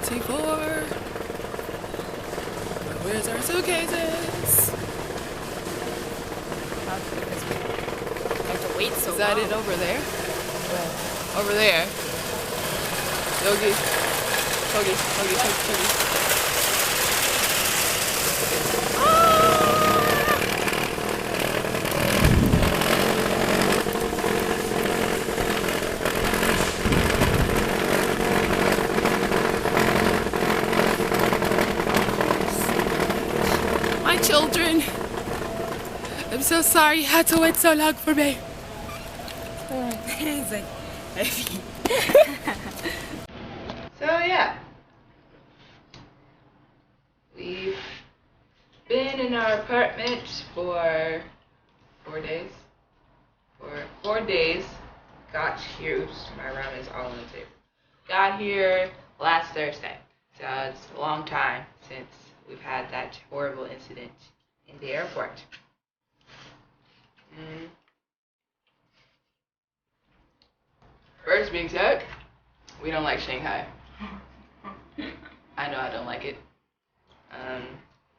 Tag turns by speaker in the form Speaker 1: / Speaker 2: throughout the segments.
Speaker 1: 1:54. Where's our suitcases?
Speaker 2: Have to wait so
Speaker 1: Is that
Speaker 2: long.
Speaker 1: it over there? Over there. Yogi. Togi. My children. I'm so sorry you had to wait so long for me.
Speaker 2: It's like,
Speaker 1: So yeah, we've been in our apartment for 4 days. For 4 days, got here. Oops, my ramen is all on the table. Got here last Thursday, so it's a long time since we've had that horrible incident in the airport. First being said, we don't like Shanghai. I know I don't like it.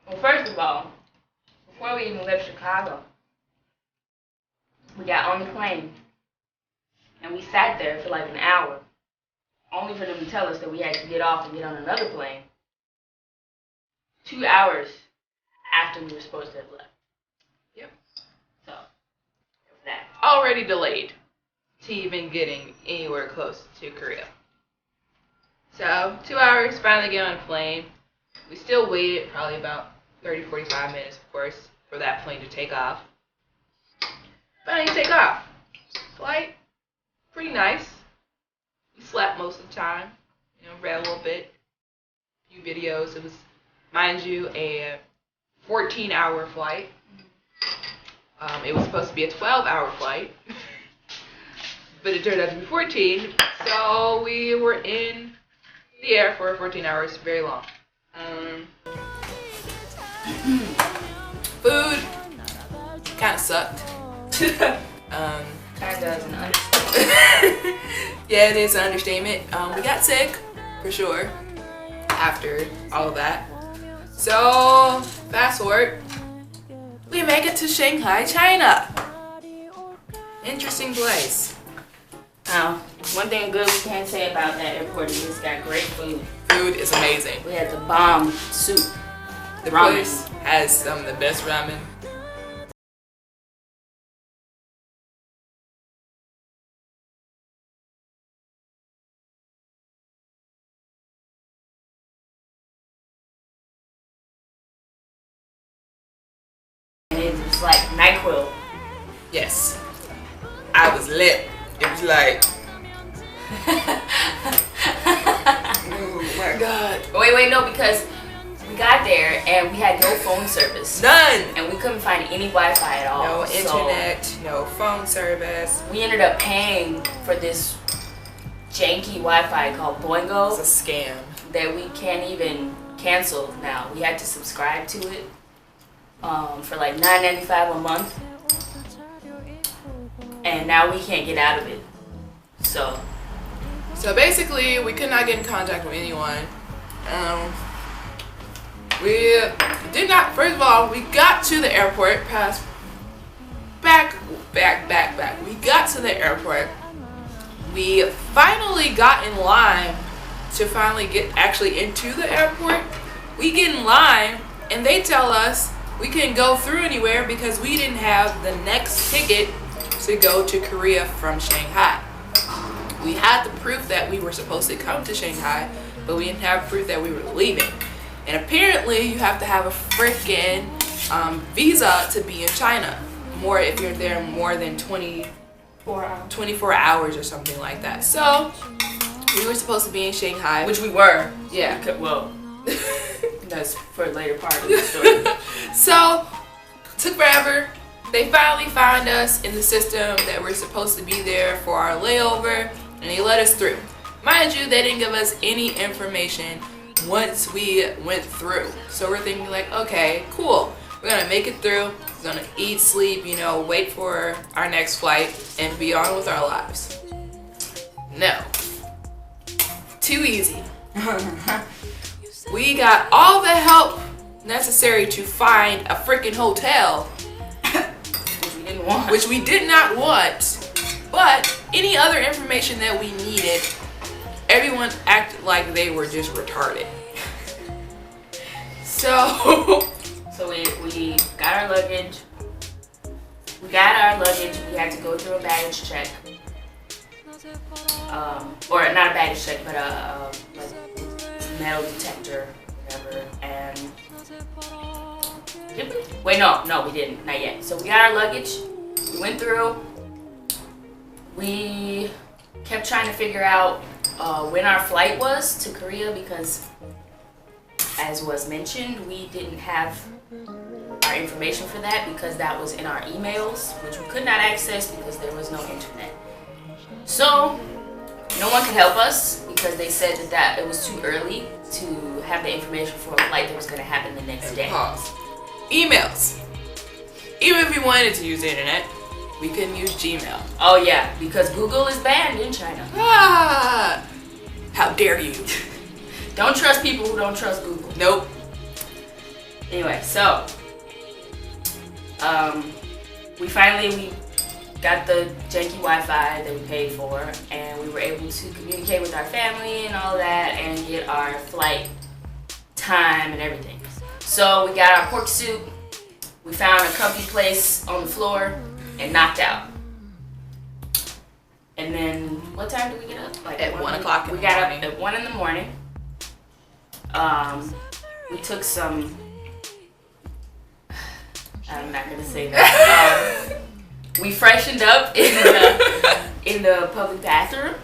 Speaker 2: well, first of all, before we even left Chicago, we got on the plane and we sat there for like an hour, only for them to tell us that we had to get off and get on another plane 2 hours after we were supposed to have left.
Speaker 1: Yep.
Speaker 2: So, there's that.
Speaker 1: Already delayed to even getting anywhere close to Korea. So 2 hours, finally get on a plane. We still waited probably about 30-45 minutes, of course, for that plane to take off. Finally take off. Flight, pretty nice. We slept most of the time, read a little bit, a few videos. It was, mind you, a 14-hour flight. It was supposed to be a 12-hour flight, but it turned out to be 14, so we were in the air for 14 hours, very long. Food kind of sucked.
Speaker 2: Kinda is an understatement.
Speaker 1: Yeah, it is an understatement. We got sick, for sure, after all of that. So, fast forward, we make it to Shanghai, China. Interesting place.
Speaker 2: Now, one thing good we can say about that airport is it's got great food.
Speaker 1: Food is amazing.
Speaker 2: We had the bomb soup.
Speaker 1: The
Speaker 2: Ramen.
Speaker 1: place has some of the best ramen.
Speaker 2: And it was like NyQuil.
Speaker 1: Yes. I was lit. It was like, oh my god.
Speaker 2: Wait, no, because we got there and we had no phone service.
Speaker 1: None.
Speaker 2: And we couldn't find any Wi-Fi at all.
Speaker 1: No
Speaker 2: so
Speaker 1: internet, no phone service.
Speaker 2: we ended up paying for this janky Wi-Fi called Boingo
Speaker 1: It's a scam.
Speaker 2: that we can't even cancel now. We had to subscribe to it for like $9.95 a month. And now we can't get out of it. So
Speaker 1: basically, we could not get in contact with anyone. We did not. First of all, we got to the airport. Back. We got to the airport. We finally got in line to finally get actually into the airport. We get in line, and they tell us we couldn't go through anywhere because we didn't have the next ticket to go to Korea from Shanghai. We had the proof that we were supposed to come to Shanghai, but we didn't have proof that we were leaving. And apparently you have to have a freaking visa to be in China. More if you're there more than 24 hours or something like that. So we were supposed to be in Shanghai.
Speaker 2: which we were.
Speaker 1: Yeah.
Speaker 2: Well, that's for a later part of the story.
Speaker 1: So took forever. They finally found us in the system that we're supposed to be there for our layover, and they let us through. Mind you, they didn't give us any information once we went through. So we're thinking like, okay, cool. We're gonna make it through. We're gonna eat, sleep, wait for our next flight and be on with our lives. No. Too easy. We got all the help necessary to find a freaking hotel, which we did not want. But any other information that we needed, everyone acted like they were just retarded. So
Speaker 2: we got our luggage. We had to go through a baggage check. Or not a baggage check, but a metal detector, whatever. And did we? Wait, no, we didn't. Not yet. So we got our luggage. We went through. We kept trying to figure out when our flight was to Korea because, as was mentioned, we didn't have our information for that because that was in our emails, which we could not access because there was no internet. So no one could help us because they said that it was too early to have the information for a flight that was going to happen the next day.
Speaker 1: Pause. Emails. Even if we wanted to use the internet, we couldn't use Gmail.
Speaker 2: Oh yeah, because Google is banned in China.
Speaker 1: Ah, how dare you?
Speaker 2: Don't trust people who don't trust Google.
Speaker 1: Nope.
Speaker 2: Anyway, so we finally got the janky Wi-Fi that we paid for, and we were able to communicate with our family and all that, and get our flight time and everything. So we got our pork soup. We found a comfy place on the floor and knocked out. And then, what time did we get up?
Speaker 1: Like at 1 o'clock in the morning.
Speaker 2: We got up at 1 in the morning. We took some. I'm not gonna say that. We freshened up in the public bathroom.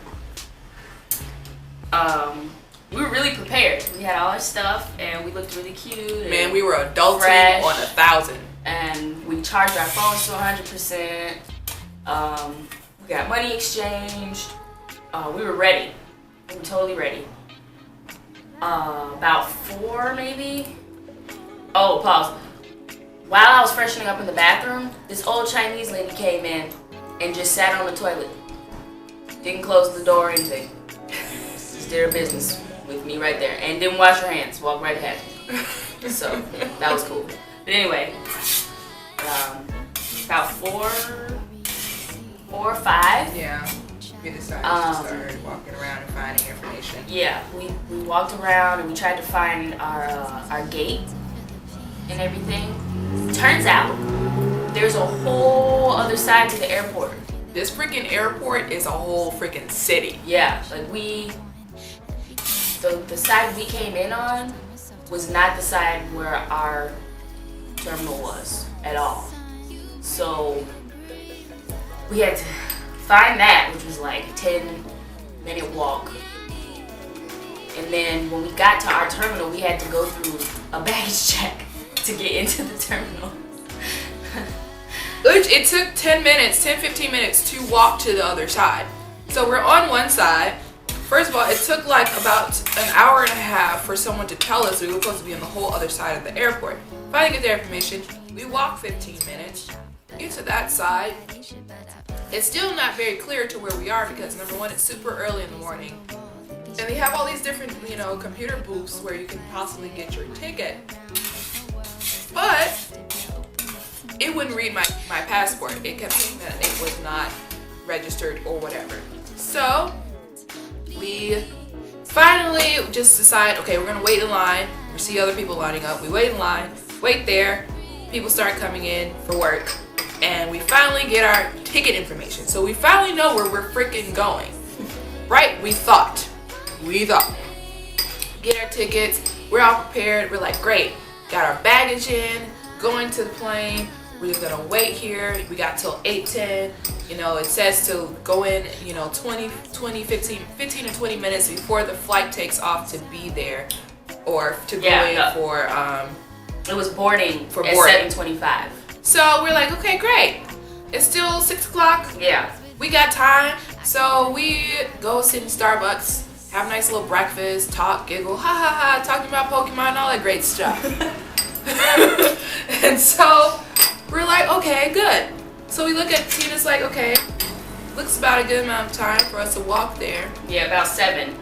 Speaker 2: We were really prepared. We had all our stuff, and we looked really cute.
Speaker 1: Man, we were adulting on 1,000.
Speaker 2: And we charged our phones to 100%. We got money exchanged. We were ready. We were totally ready. About 4 maybe. Oh, pause. While I was freshening up in the bathroom, this old Chinese lady came in and just sat on the toilet. Didn't close the door or anything. Just did her business with me right there. And didn't wash her hands. Walked right ahead. So, that was cool. But anyway, about 4 or 5.
Speaker 1: Yeah. We decided to start walking around and finding information.
Speaker 2: Yeah, we walked around and we tried to find our gate and everything. Turns out there's a whole other side to the airport.
Speaker 1: This freaking airport is a whole freaking city.
Speaker 2: Yeah, like the side we came in on was not the side where our terminal was at all. So we had to find that, which was like a 10-minute walk. And then when we got to our terminal, we had to go through a baggage check to get into the terminal.
Speaker 1: Which it took 15 minutes to walk to the other side. So we're on one side. First of all, it took like about an hour and a half for someone to tell us we were supposed to be on the whole other side of the airport. Finally get their information. We walk 15 minutes, get to that side. It's still not very clear to where we are because number one, it's super early in the morning. And they have all these different, computer booths where you can possibly get your ticket. But it wouldn't read my passport. It kept saying that it was not registered or whatever. So we finally just decide, okay, we're gonna wait in line. We see other people lining up. We wait in line, wait there. People start coming in for work. And we finally get our ticket information. So we finally know where we're freaking going. Right? We thought. Get our tickets. We're all prepared. We're like, great. Got our baggage in. Going to the plane. We're just gonna wait here. We got till 8:10. It says to go in, 15 to 20 minutes before the flight takes off to be there. Or to go in for
Speaker 2: it was boarding for boarding. 7:25.
Speaker 1: So we're like, okay, great. It's still 6 o'clock.
Speaker 2: Yeah.
Speaker 1: We got time. So we go sit in Starbucks, have a nice little breakfast, talk, giggle, ha ha ha, talking about Pokemon and all that great stuff. And so we're like, okay, good. So we look at Tina's like, okay, looks about a good amount of time for us to walk there.
Speaker 2: Yeah, about 7.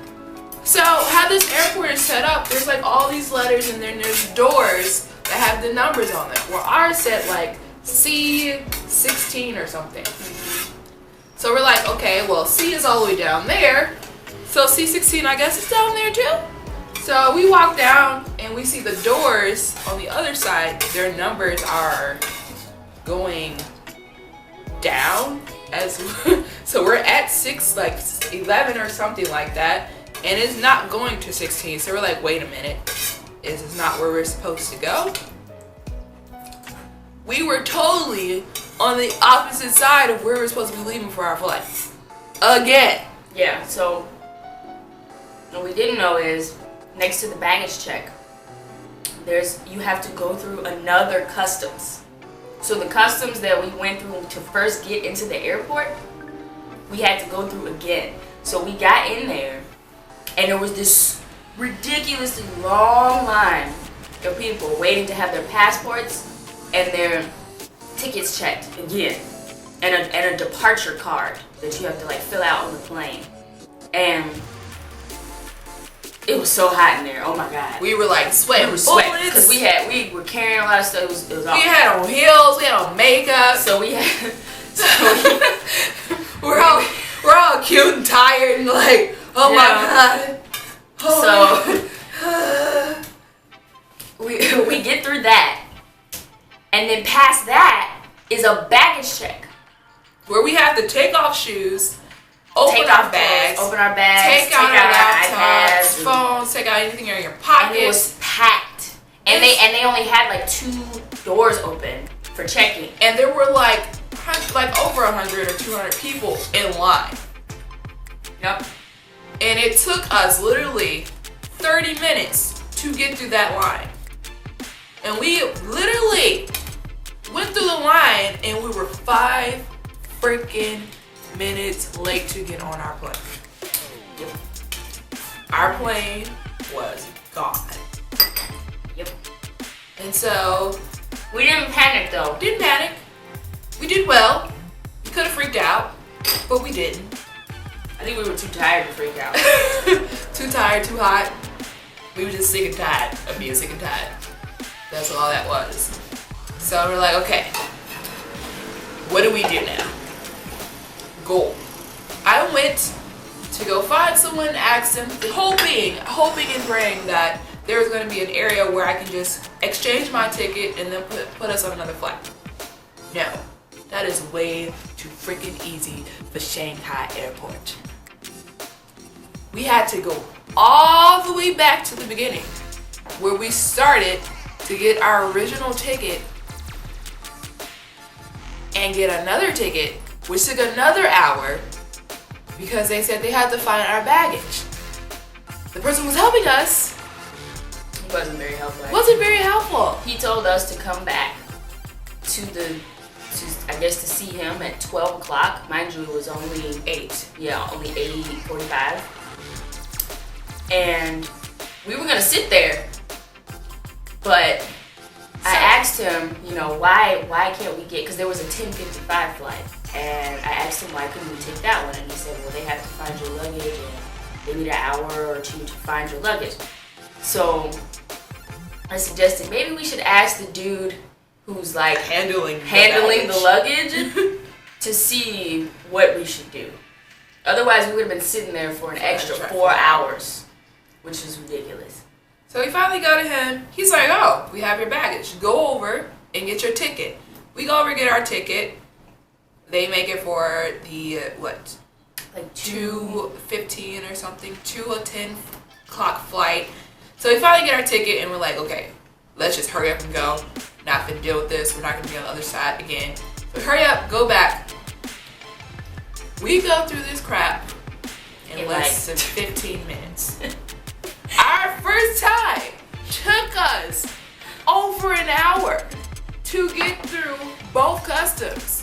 Speaker 1: So how this airport is set up, there's like all these letters and then there's doors that have the numbers on them. Well, ours said like C16 or something. So we're like, okay, well, C is all the way down there. So C16, I guess, is down there too. So we walk down and we see the doors on the other side. Their numbers are going down as so we're at 11 or something like that, and it's not going to 16. So we're like, wait a minute, is this not where we're supposed to go? We were totally on the opposite side of where we're supposed to be leaving for our flight again.
Speaker 2: Yeah, so what we didn't know is next to the baggage check, you have to go through another customs. So the customs that we went through to first get into the airport, we had to go through again. So we got in there, and there was this ridiculously long line of people waiting to have their passports and their tickets checked again, and a departure card that you have to like fill out on the plane. And it was so hot in there. Oh my god.
Speaker 1: We were like sweating.
Speaker 2: We were sweating because we were carrying a lot of stuff. It was
Speaker 1: we had on heels. We had on makeup.
Speaker 2: So we had.
Speaker 1: we're all cute and tired and like, oh my god. Oh
Speaker 2: so we get through that, and then past that is a baggage check
Speaker 1: where we have to take off shoes. Open our bags, take out our iPads, phones, take out anything in your pockets.
Speaker 2: And it was packed. And they only had like 2 doors open for checking.
Speaker 1: And there were like over 100 or 200 people in line.
Speaker 2: Yep.
Speaker 1: And it took us literally 30 minutes to get through that line. And we literally went through the line and we were 5 freaking minutes late to get on our plane.
Speaker 2: Yep.
Speaker 1: Our plane was gone.
Speaker 2: Yep.
Speaker 1: And so
Speaker 2: we didn't panic though.
Speaker 1: Didn't panic. We did well. We could have freaked out, but we didn't.
Speaker 2: I think we were too tired to freak out.
Speaker 1: Too tired, too hot. We were just sick and tired of being sick and tired. That's all that was. So we're like, okay, what do we do now? Goal. I went to go find someone, ask them, hoping and praying that there was going to be an area where I can just exchange my ticket and then put us on another flight. No, that is way too freaking easy for Shanghai airport. We had to go all the way back to the beginning where we started to get our original ticket and get another ticket, which took another hour because they said they had to find our baggage. The person who was helping us
Speaker 2: wasn't very helpful.
Speaker 1: Wasn't very helpful.
Speaker 2: He told us to come back to see him at 12 o'clock. Mind you, it was only 8. Yeah, only 8:45. And we were gonna sit there, but I asked him, why can't we get, because there was a 10:55 flight. And I asked him why couldn't we take that one, and he said, well, they have to find your luggage and they need an hour or 2 to find your luggage. So I suggested maybe we should ask the dude who's like handling the luggage to see what we should do. Otherwise, we would have been sitting there for an extra 4 hours, which is ridiculous.
Speaker 1: So we finally go to him. He's like, oh, we have your baggage. Go over and get your ticket. We go over and get our ticket. They make it for the, like 2:15 or something, 2 or 10 o'clock flight. So we finally get our ticket and we're like, okay, let's just hurry up and go. Not gonna deal with this. We're not gonna be on the other side again. So hurry up, go back. We go through this crap in less than 15 minutes. Our first time took us over an hour to get through both customs.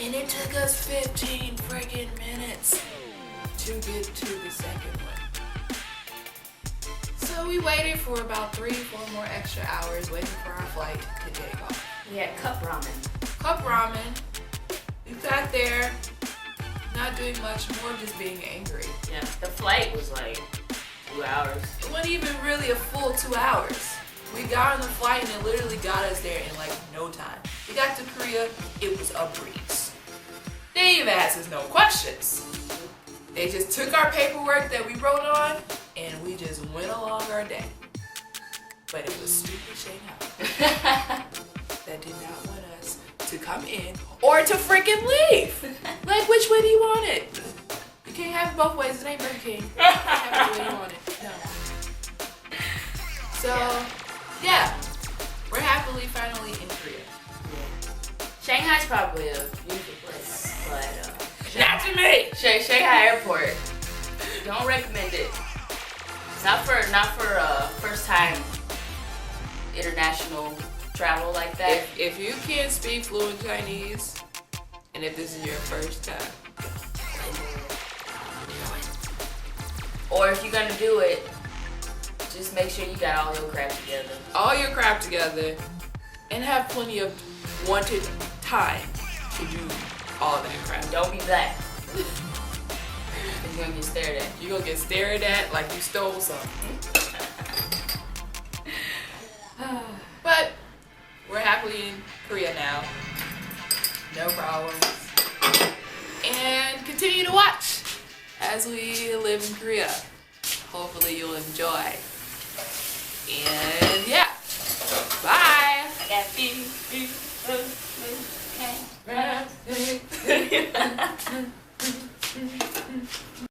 Speaker 1: And it took us 15 friggin' minutes to get to the second one. So we waited for about 3-4 more extra hours waiting for our flight to take off.
Speaker 2: We had cup ramen.
Speaker 1: Cup ramen. We sat there. not doing much, more just being angry.
Speaker 2: Yeah, the flight was like 2 hours.
Speaker 1: It wasn't even really a full 2 hours. We got on the flight and it literally got us there in like no time. We got to Korea, it was a breeze. They didn't even ask us no questions. They just took our paperwork that we wrote on and we just went along our day. But it was stupid Shanghai that did not want us to come in or to freaking leave. Like, which way do you want it? You can't have it both ways. It ain't Burger King. You can't have it the way you want it. No. So, yeah. We're happily finally in Korea.
Speaker 2: Yeah. Shanghai's probably a beautiful place, but
Speaker 1: Not to me!
Speaker 2: Shanghai Airport. Don't recommend it. It's not for first time international travel like that.
Speaker 1: If you can't speak fluent Chinese, and if this is your first time,
Speaker 2: or if you're gonna do it, just make sure you got all your crap together.
Speaker 1: all your crap together, and have plenty of wanted time to do all that crap.
Speaker 2: Don't be black. You're gonna get stared at.
Speaker 1: You're gonna get stared at like you stole something. But we're happily in Korea now. No problems. And continue to watch as we live in Korea. Hopefully you'll enjoy.